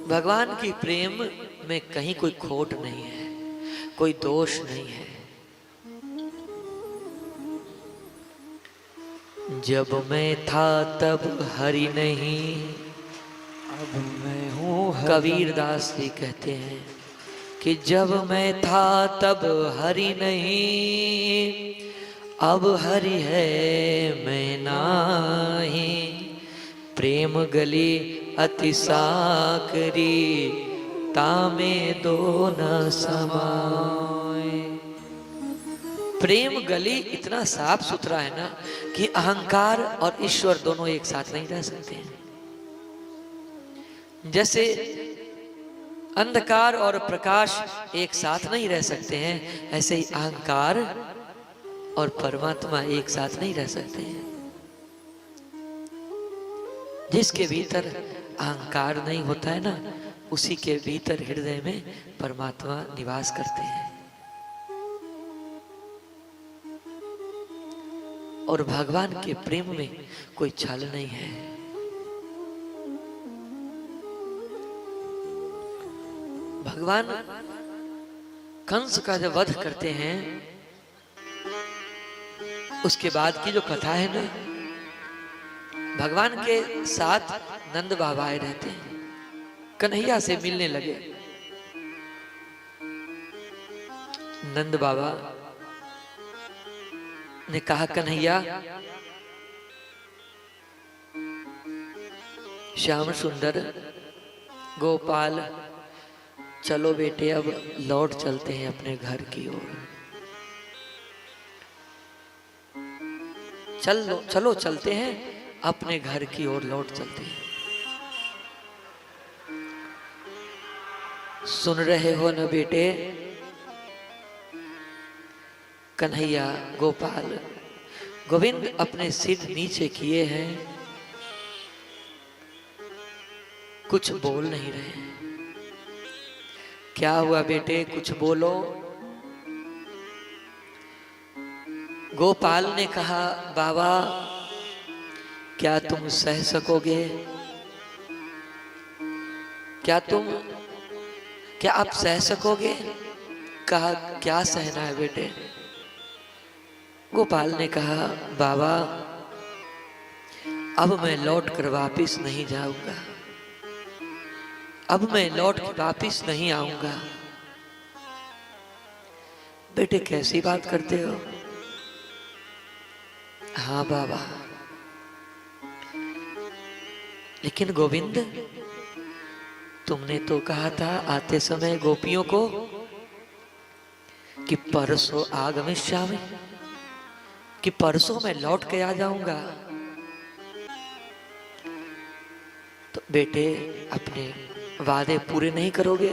भगवान की प्रेम में कहीं कोई खोट नहीं है, कोई दोष नहीं है। जब मैं था तब हरि नहीं, अब मैं हूँ कबीर दास जी कहते हैं कि जब मैं था तब हरि नहीं, अब हरि है मैं नाही। प्रेम गली अति साकरी, तामे दो न समाए। प्रेम गली इतना साफ सुथरा है ना कि अहंकार और ईश्वर दोनों एक साथ नहीं रह सकते हैं। जैसे अंधकार और प्रकाश एक साथ नहीं रह सकते हैं, ऐसे ही अहंकार और परमात्मा एक साथ नहीं रह सकते हैं। जिसके भीतर अहंकार नहीं होता है ना, उसी के भीतर हृदय में परमात्मा निवास करते हैं। और भगवान के प्रेम में कोई छल नहीं है। भगवान कंस का जब वध करते हैं, उसके बाद की जो कथा है ना, भगवान के साथ नंद बाबा आए रहते हैं, कन्हैया से मिलने लगे। नंद बाबा ने कहा, कन्हैया, श्याम सुंदर, गोपाल, चलो बेटे अब लौट चलते हैं अपने घर की ओर। चलो चलते हैं अपने घर की ओर, लौट चलते हैं। सुन रहे हो ना बेटे? कन्हैया, गोपाल, गोविंद अपने सिर नीचे किए हैं, कुछ बोल नहीं रहे। क्या हुआ बेटे, कुछ बोलो। गोपाल ने कहा, बाबा क्या तुम सह सकोगे? क्या आप सह सकोगे? कहा, क्या सहना है बेटे? गोपाल ने कहा, बाबा अब मैं लौट कर वापिस नहीं जाऊंगा, अब मैं लौट के वापिस नहीं आऊंगा। बेटे कैसी बात करते हो? हाँ बाबा, लेकिन गोविंद तुमने तो कहा था आते समय गोपियों को कि परसों आगमिष्यामि, कि परसों मैं लौट के आ जाऊंगा। तो बेटे अपने वादे पूरे नहीं करोगे?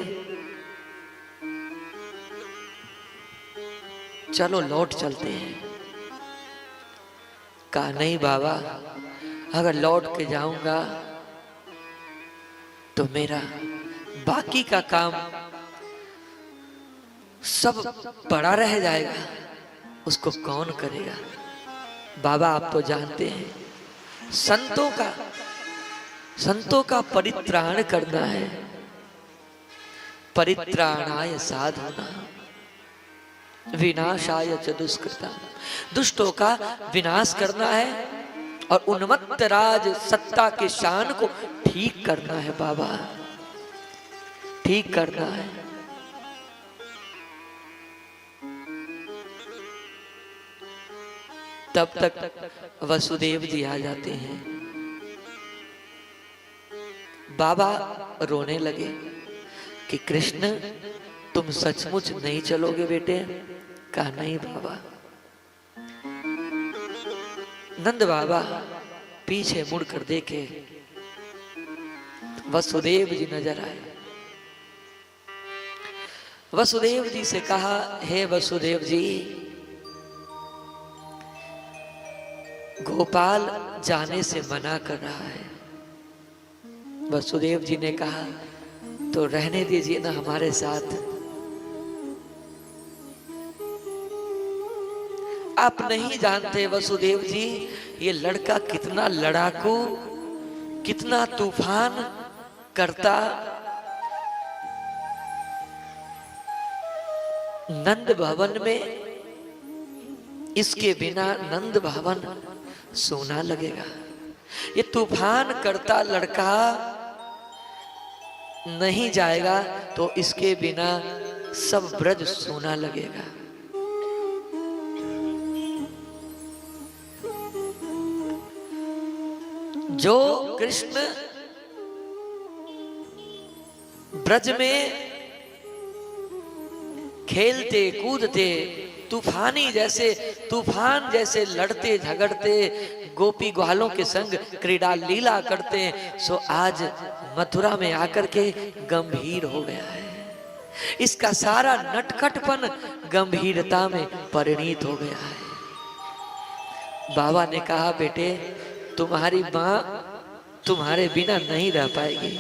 चलो लौट चलते हैं। कहा, नहीं बाबा, अगर लौट के जाऊंगा तो मेरा बाकी का काम सब पड़ा रह जाएगा, उसको कौन करेगा? बाबा आप तो जानते हैं, संतों का परित्राण करना है, परित्राणाय साधुना विनाशाय च दुष्कृता। दुष्टों का विनाश करना है और उन्मत्त राज सत्ता के शान को ठीक करना है बाबा, ठीक करना है। तब तक वसुदेव जी आ जाते हैं। बाबा रोने लगे कि कृष्ण तुम सचमुच नहीं चलोगे बेटे? कहा, नहीं बाबा। नंद बाबा पीछे मुड़कर देखे, वसुदेव जी नजर आए। वसुदेव जी से कहा, हे वसुदेव जी, गोपाल जाने से मना कर रहा है। वसुदेव जी ने कहा, तो रहने दीजिए ना हमारे साथ। आप नहीं जानते वसुदेव जी, ये लड़का कितना लड़ाकू, कितना तूफान करता नंद भवन में इसके बिना नंद भवन सोना लगेगा। ये तूफान करता लड़का नहीं जाएगा तो इसके बिना सब ब्रज सोना लगेगा। जो कृष्ण ब्रज में खेलते कूदते तूफान जैसे लड़ते झगड़ते गोपी ग्वालों के संग क्रीड़ा लीला करते हैं, सो आज मथुरा में आकर के गंभीर हो गया है। इसका सारा नटखटपन गंभीरता में परिणित हो गया है। बाबा ने कहा, बेटे तुम्हारी मां तुम्हारे बिना नहीं रह पाएगी।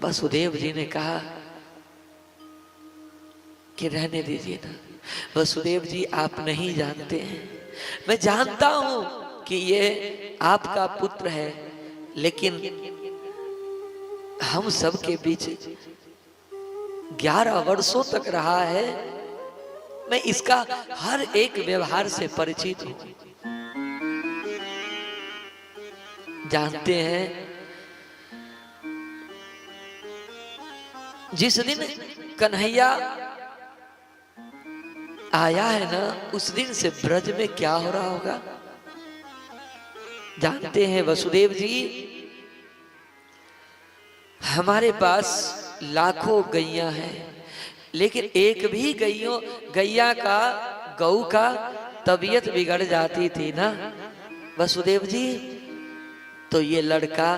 वसुदेव जी ने कहा कि रहने दीजिए ना। वसुदेव जी, आप नहीं जानते हैं, मैं जानता हूं कि ये आपका पुत्र है, लेकिन हम सब के बीच 11 वर्षों तक रहा है, मैं इसका हर एक व्यवहार से परिचित हूं। जानते हैं जिस दिन कन्हैया आया है ना, उस दिन से ब्रज में क्या हो रहा होगा जानते हैं वसुदेव जी। हमारे पास लाखों गैया हैं, लेकिन एक भी गैया का गऊ का तबीयत बिगड़ जाती थी ना वसुदेव जी, तो ये लड़का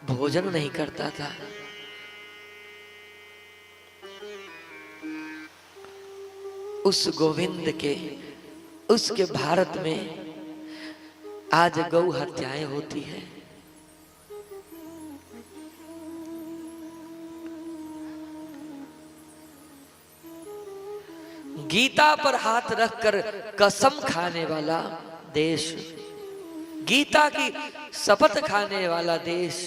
भोजन नहीं करता था। उस गोविंद के, उसके भारत में आज गौ हत्याएं होती है। गीता पर हाथ रखकर कसम खाने वाला देश, गीता की शपथ खाने वाला देश,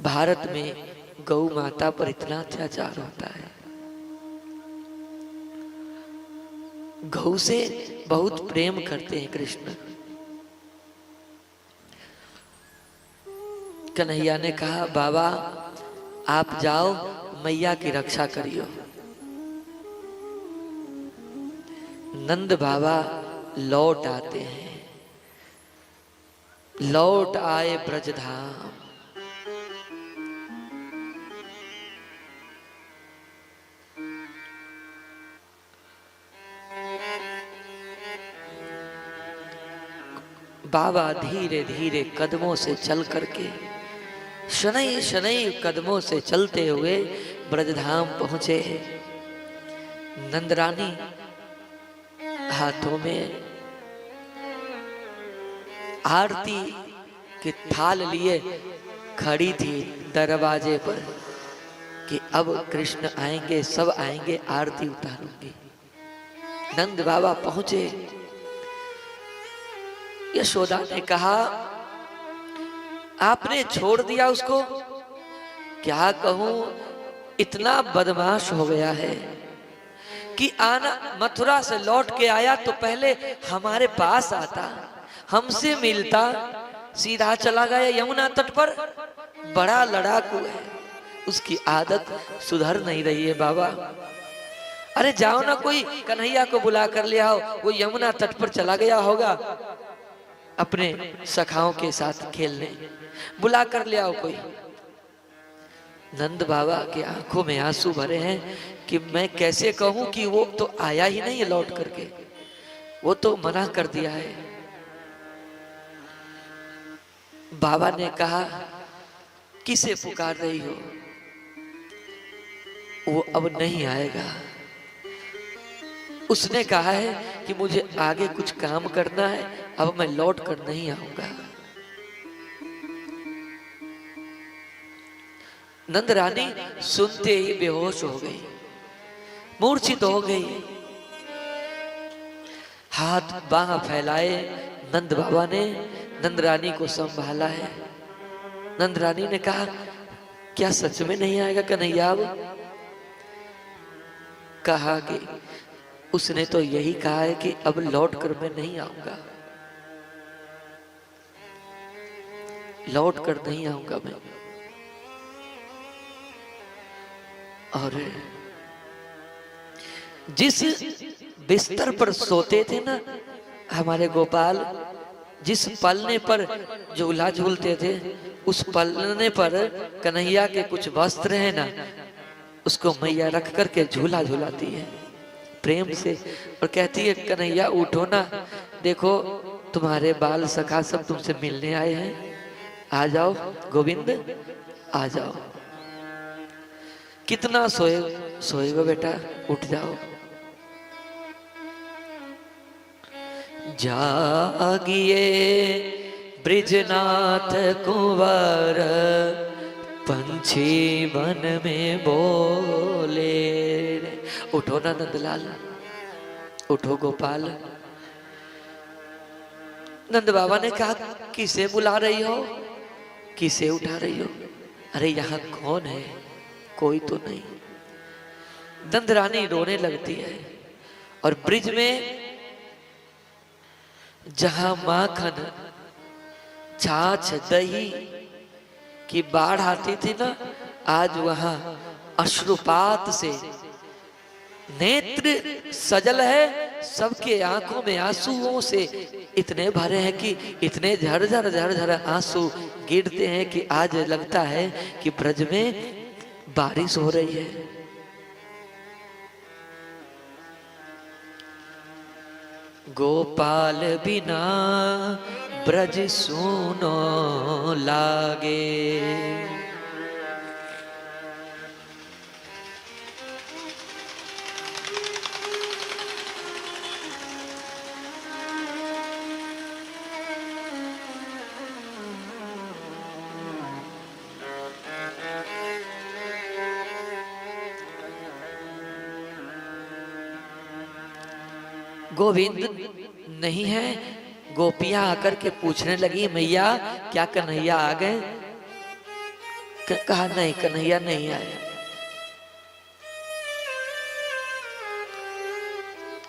भारत में गौ माता पर इतना अत्याचार होता है। गौ से बहुत प्रेम करते हैं कृष्ण। कन्हैया ने कहा, बाबा आप जाओ, मैया की रक्षा करियो। नंद बाबा लौट आते हैं, लौट आए ब्रजधाम। बाबा धीरे धीरे कदमों से चल करके, शनैः शनैः कदमों से चलते हुए ब्रजधाम पहुंचे। नंदरानी हाथों में आरती के थाल लिए खड़ी थी दरवाजे पर कि अब कृष्ण आएंगे, सब आएंगे, आरती उतारूंगी। नंद बाबा पहुंचे। यशोदा ने कहा, आपने छोड़ दिया उसको? क्या कहूं, इतना बदमाश हो गया है कि आना, मथुरा से लौट के आया तो पहले हमारे पास आता, हमसे मिलता, सीधा चला गया यमुना तट पर। बड़ा लड़ाकू है, उसकी आदत सुधर नहीं रही है बाबा। अरे जाओ ना, कोई कन्हैया को बुला कर ले आओ, वो यमुना तट पर चला गया होगा अपने सखाओं के साथ खेलने, बुला कर ले आओ कोई। नंद बाबा के आंखों में आंसू भरे हैं कि मैं कैसे कहूं कि वो तो आया ही नहीं है लौट करके, वो तो मना कर दिया है। बाबा ने कहा, किसे पुकार रही हो? वो अब नहीं आएगा। उसने कहा है कि मुझे आगे कुछ काम करना है, अब मैं लौट कर नहीं आऊंगा। नंद रानी सुनते ही बेहोश हो गई, मूर्छित हो गई। हाथ बांह फैलाए नंद बाबा ने नंद रानी को संभाला है। नंद रानी ने कहा, क्या सच में नहीं आएगा कन्हैया? अब कहा कि उसने तो यही कहा है कि अब लौट कर मैं नहीं आऊंगा, लौट कर नहीं आऊंगा मैं। और जिस बिस्तर पर सोते थे ना हमारे गोपाल, जिस पलने पर झूला झूलते थे, उस पलने पर कन्हैया के कुछ वस्त्र हैं ना, उसको मैया रख करके झूला झूलाती है प्रेम से, और कहती है कन्हैया उठो ना, देखो तुम्हारे बाल सखा सब तुमसे मिलने आए हैं, आ जाओ गोविंद आ जाओ। कितना सोएगा बेटा, उठ जाओ। जागिए ब्रिजनाथ कुंवर, पंछी वन में बोले। उठो ना नंदलाल, उठो गोपाल। नंद बाबा ने कहा किसे बुला रही हो, किसे उठा रही हो? अरे यहाँ कौन है? कोई तो नहीं। नंद रानी रोने लगती है, और ब्रिज में जहां माखन छाछ दही की बाढ़ आती थी ना, आज वहां अश्रुपात से नेत्र सजल है, सबके आंखों में आंसुओं से इतने भरे हैं कि इतने झरझर झरझर आंसू गिरते हैं कि आज लगता है कि ब्रज में बारिश हो रही है। गोपाल बिना ब्रज सूनो लागे, गोविंद नहीं है। गोपियां आकर के पूछने लगी मैया क्या कन्हैया आ गए? कहा नहीं कन्हैया नहीं आया।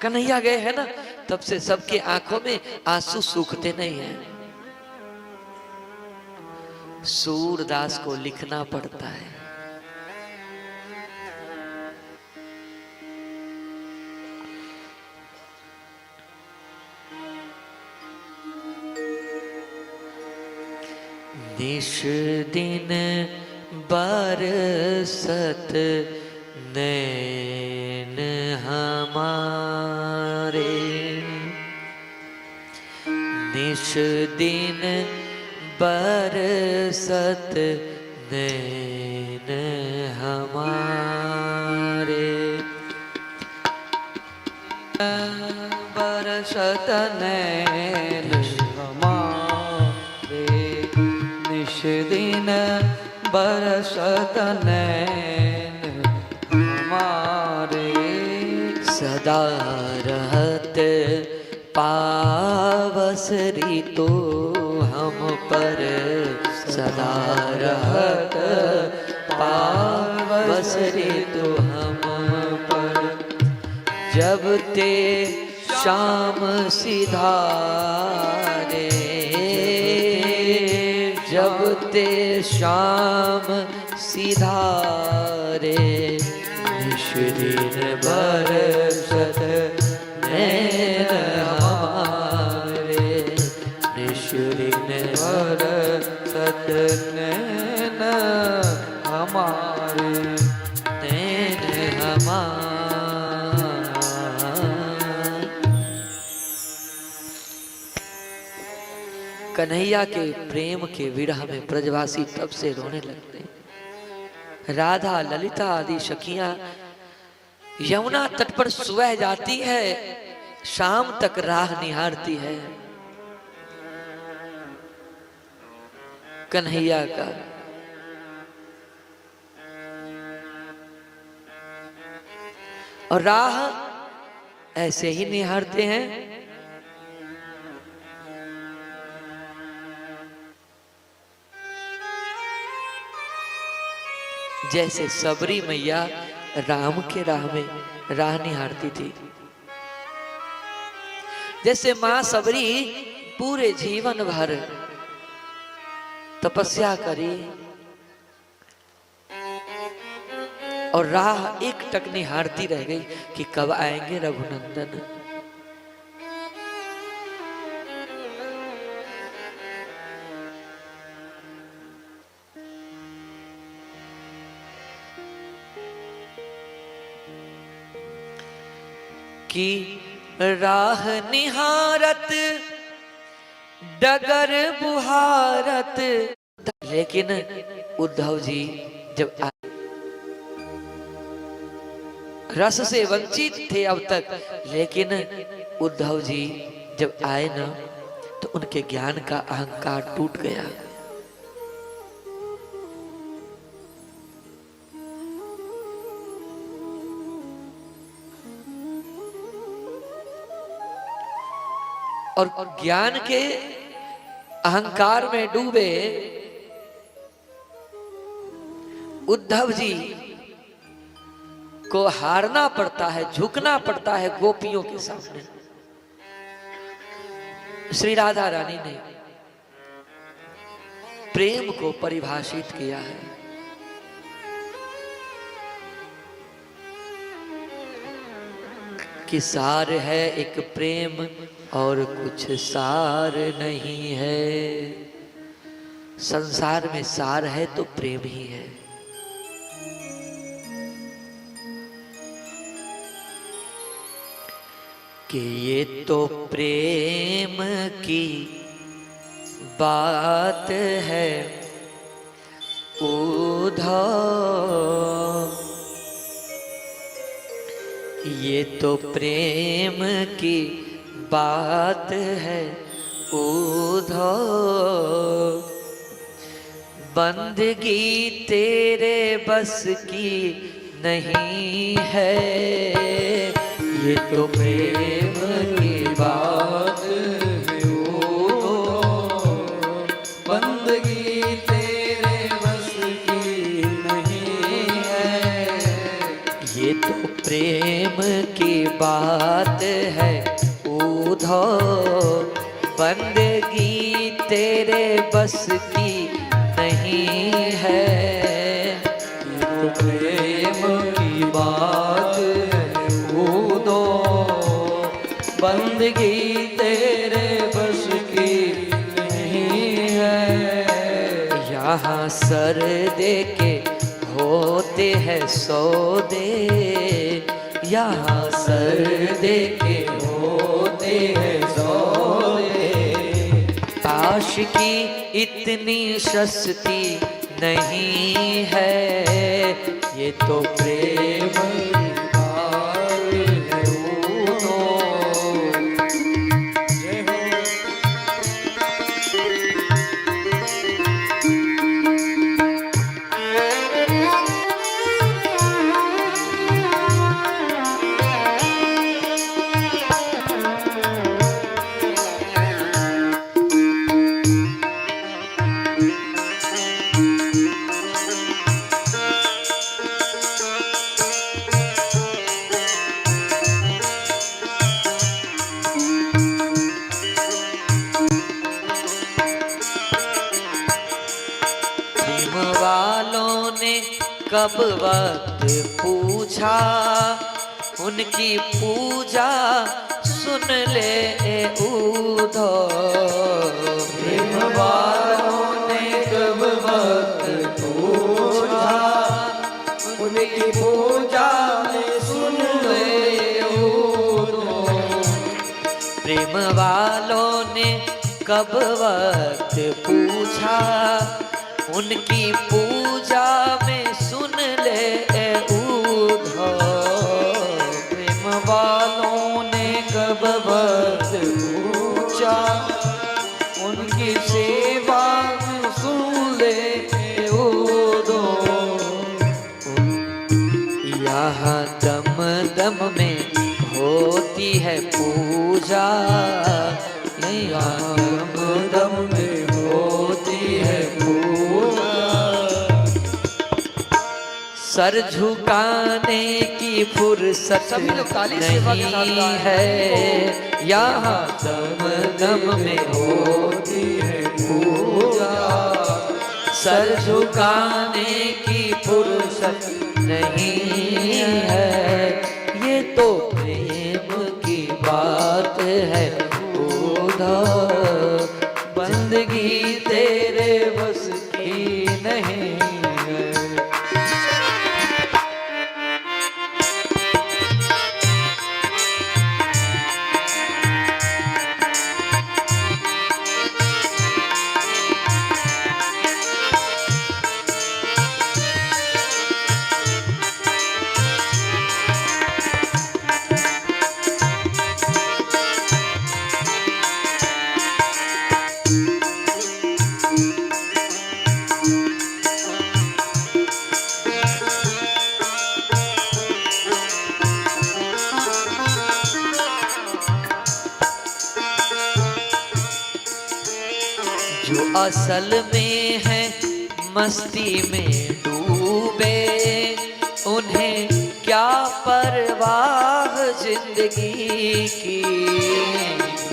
कन्हैया गए हैं ना, तब से सबके आंखों में आंसू सूखते नहीं हैं। सूरदास को लिखना पड़ता है। निश दिन बरसत नैन हमारे, निश दिन बरसत नैन हमारे, बरसत नैन हमारे, निश दिन बरसत नैन हमारे, सदा रहत पावस ऋतु हम पर, सदा रहत पावस ऋतु हम पर, जब ते शाम सिधारे, जब ते शाम सिधारे, निश दिन बरसत नैन हमारे, निश दिन बरसत नैन हमारे, नैन हमारे। कन्हैया के प्रेम के विरह में ब्रजवासी तब से रोने लगते। राधा ललिता आदि सखियां यमुना तट पर सुबह जाती है, शाम तक राह निहारती है कन्हैया का। और राह ऐसे ही निहारते हैं। जैसे सबरी मैया राम के राह में राह निहारती थी, जैसे मां सबरी पूरे जीवन भर तपस्या करी और राह एक टक निहारती रह गई कि कब आएंगे रघुनंदन। की राह निहारत डगर बुहारत, लेकिन उद्धव जी जब आए, रस से वंचित थे अब तक, लेकिन उद्धव जी जब आए ना तो उनके ज्ञान का अहंकार टूट गया। और ज्ञान के अहंकार में डूबे उद्धव जी को हारना पड़ता है, झुकना पड़ता है गोपियों के सामने। श्री राधा रानी ने प्रेम को परिभाषित किया है। कि सार है एक प्रेम और कुछ सार नहीं है। संसार में सार है तो प्रेम ही है। कि ये तो प्रेम की बात है उद्धव, ये तो प्रेम की बात है उद्धव, बंदगी तेरे बस की नहीं है। ये तो प्रेम की बात है उद्धव, बंदगी तेरे बस की नहीं है। ये तो प्रेम की बात है उद्धव, बंदगी तेरे बस की नहीं है। ये तो प्रेम की बात है उद्धव, बंदगी तेरे बस की नहीं है। यहाँ सर दे के होते हैं सौदे, यहाँ सर दे के होते हैं सौदे। आशिकी इतनी सस्ती नहीं है। ये तो प्रेम की बात है उद्धव। कब वक्त पूछा उनकी पूजा सुन ले उद्धव। प्रेम वालों ने कब वक्त पूछा उनकी पूजा में सुन ले उद्धव। प्रेम वालों ने कब वक्त पूछा उनकी पूजा में सुन ले उद्धव। प्रेम वालों ने कब वक्त पूछा उनकी सेवा में सुन ले उद्धव। यहाँ दम दम में होती है पूजा, यहाँ दम दम में होती है पूजा। सर झुकाने की फुर्सत नहीं है, यहाँ दम दम में होती है पूजा। सर झुकाने की फुर्सत नहीं है, ये तो प्रेम की बात है खुदा। बंदगी तेरे बस की नहीं है। जो असल में है मस्ती में डूबे, उन्हें क्या परवाह जिंदगी की।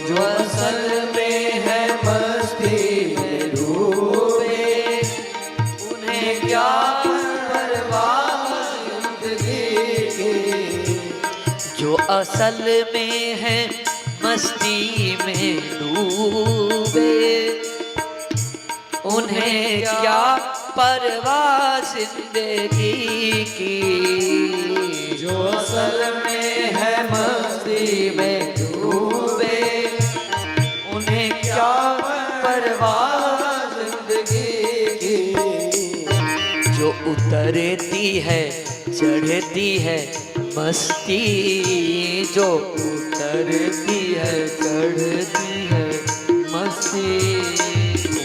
जो असल में है मस्ती में डूबे, उन्हें क्या परवाह जिंदगी की। जो असल में है मस्ती में डूबे, उन्हें क्या परवाह जिंदगी की। जो असल में है मस्ती में डूबे, उन्हें क्या परवाह जिंदगी की। जो उतरती है चढ़ती है मस्ती, जो उतरती है चढ़ती है मस्ती,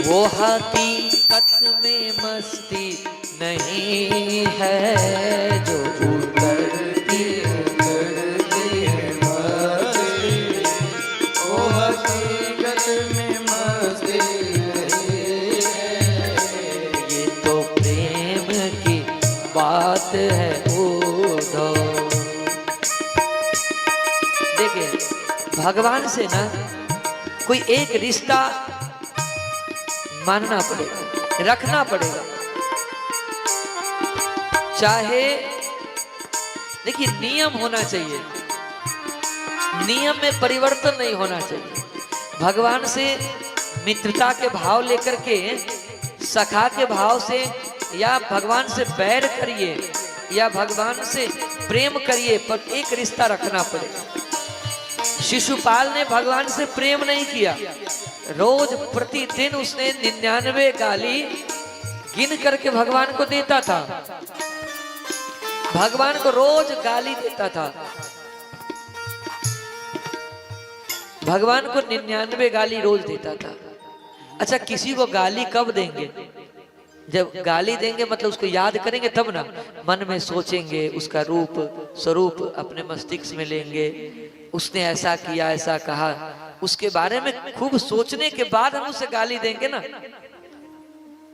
वो हकीकत में मस्ती नहीं है। जो उतरती है चढ़ती है मस्ती, वो हकीकत में मस्ती नहीं है। ये तो प्रेम की बात है उधो। देखिए, भगवान से ना कोई एक रिश्ता मानना पड़ेगा, रखना पड़ेगा। चाहे देखिए, नियम होना चाहिए, नियम में परिवर्तन नहीं होना चाहिए। भगवान से मित्रता के भाव लेकर के, सखा के भाव से, या भगवान से बैर करिए या भगवान से प्रेम करिए, पर एक रिश्ता रखना पड़ेगा। शिशुपाल ने भगवान से प्रेम नहीं किया, रोज प्रतिदिन उसने 99 गाली गिन करके भगवान को देता था। भगवान को रोज गाली देता था। भगवान को 99 गाली रोज देता था। अच्छा, किसी को गाली कब देंगे? जब गाली देंगे मतलब उसको याद करेंगे तब ना, मन में सोचेंगे, उसका रूप स्वरूप अपने मस्तिष्क में लेंगे। उसने ऐसा किया, ऐसा कहा, उसके बारे में खूब सोचने के बाद हम उसे गाली देंगे ना।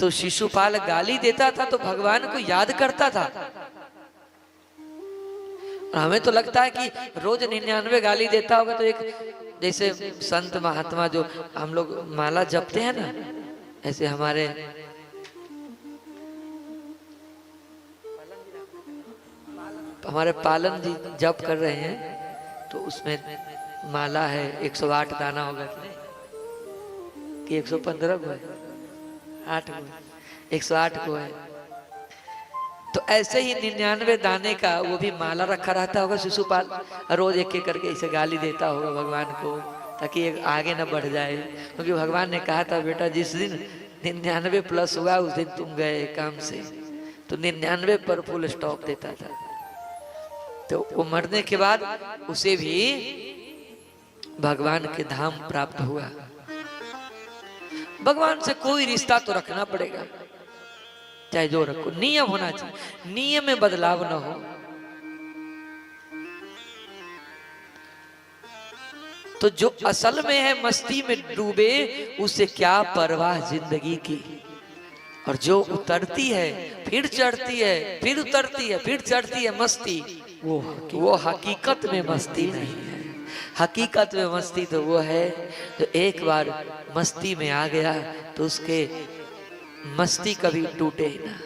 तो शिशुपाल गाली देता था तो भगवान को याद करता था। और हमें तो लगता है कि रोज 99 गाली देता होगा, तो एक जैसे संत महात्मा जो हम लोग माला जपते हैं ना, ऐसे हमारे पालन जी जप कर रहे हैं, तो उसमें माला है 108 दाना होगा कि 115 को है, 8 को, 108 को है। तो ऐसे ही 99 दाने का वो भी माला रखा रहता होगा शिशुपाल, रोज एक एक करके इसे गाली देता होगा भगवान को, ताकि ये आगे न बढ़ जाए। क्योंकि भगवान ने कहा था, बेटा जिस दिन 99 प्लस हुआ उस दिन तुम गए काम से। तो 99 पर फुल स्टॉप देता था। तो वो मरने के बाद उसे भी भगवान के धाम प्राप्त हुआ। भगवान से कोई रिश्ता तो रखना पड़ेगा, चाहे जो रखो, नियम होना चाहिए, नियम में बदलाव न हो। तो जो असल में है मस्ती में डूबे, उसे क्या परवाह जिंदगी की। और जो उतरती है फिर चढ़ती है, फिर उतरती है, फिर चढ़ती है मस्ती, वो हकीकत में मस्ती नहीं है। हकीकत में मस्ती तो वो है जो एक बार मस्ती में आ गया तो उसके मस्ती कभी टूटे ही ना।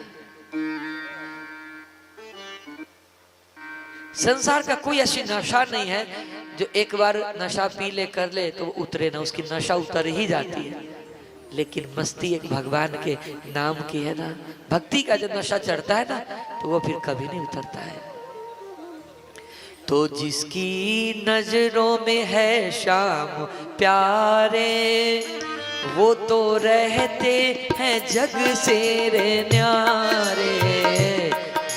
संसार का कोई ऐसी नशा नहीं है जो एक बार नशा पी ले कर ले तो उतरे ना, उसकी नशा उतर ही जाती है। लेकिन मस्ती एक भगवान के नाम की है ना, भक्ति का जब नशा चढ़ता है ना तो वो फिर कभी नहीं उतरता है। तो जिसकी नजरों में है श्याम प्यारे, वो तो रहते हैं जग से रे न्यारे।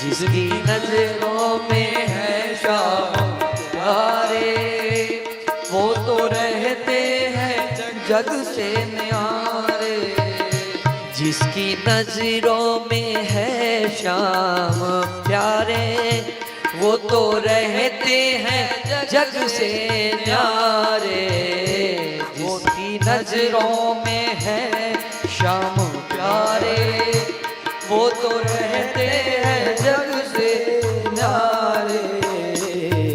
जिसकी नजरों में है श्याम प्यारे, वो तो रहते हैं जग से न्यारे। जिसकी नजरों में है श्याम प्यारे, वो तो रहते हैं जग से न्यारे। जिसकी नजरों में है श्याम प्यारे, वो तो रहते हैं जग से न्यारे।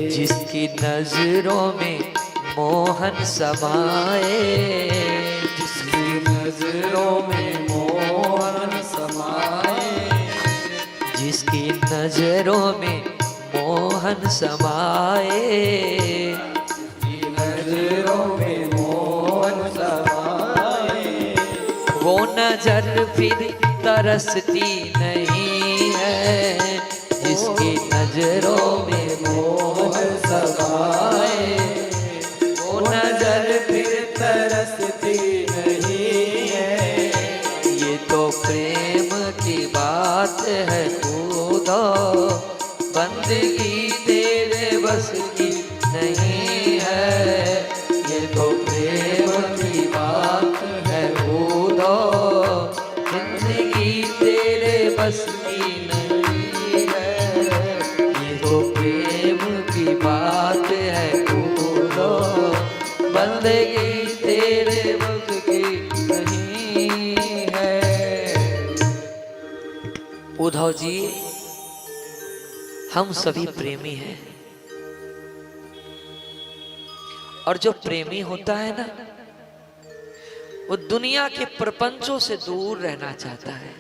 जिसकी नजरों में मोहन समाए, जिसकी नजरों में मोहन समाए, जिसकी नजरों में मोहन समाए, नजरों में मोहन समाए। वो नजर फिर तरसती नहीं है। जिसकी नजरों में मोहन समाए, वो नजर फिर तरसती नहीं है। ये तो प्रेम की बात है खुदा, बंदगी तेरे बस की नहीं है। ये तो प्रेम की बात है खुदा, बंदगी तेरे बस की नहीं है। ये तो प्रेम की बात है खुदा, बंदगी तेरे बस की नहीं है। उद्धव जी, हम सभी प्रेमी हैं, और जो प्रेमी होता है ना वो दुनिया के प्रपंचों से दूर रहना चाहता है।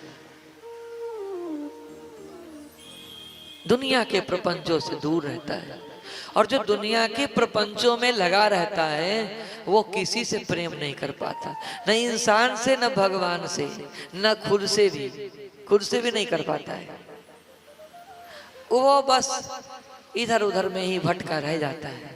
दुनिया के प्रपंचों से दूर रहता है, और जो दुनिया के प्रपंचों में लगा रहता है वो किसी से प्रेम नहीं कर पाता, न इंसान से, न भगवान से, न खुद से भी नहीं कर पाता है। वो बस इधर उधर में ही भटका रह जाता है।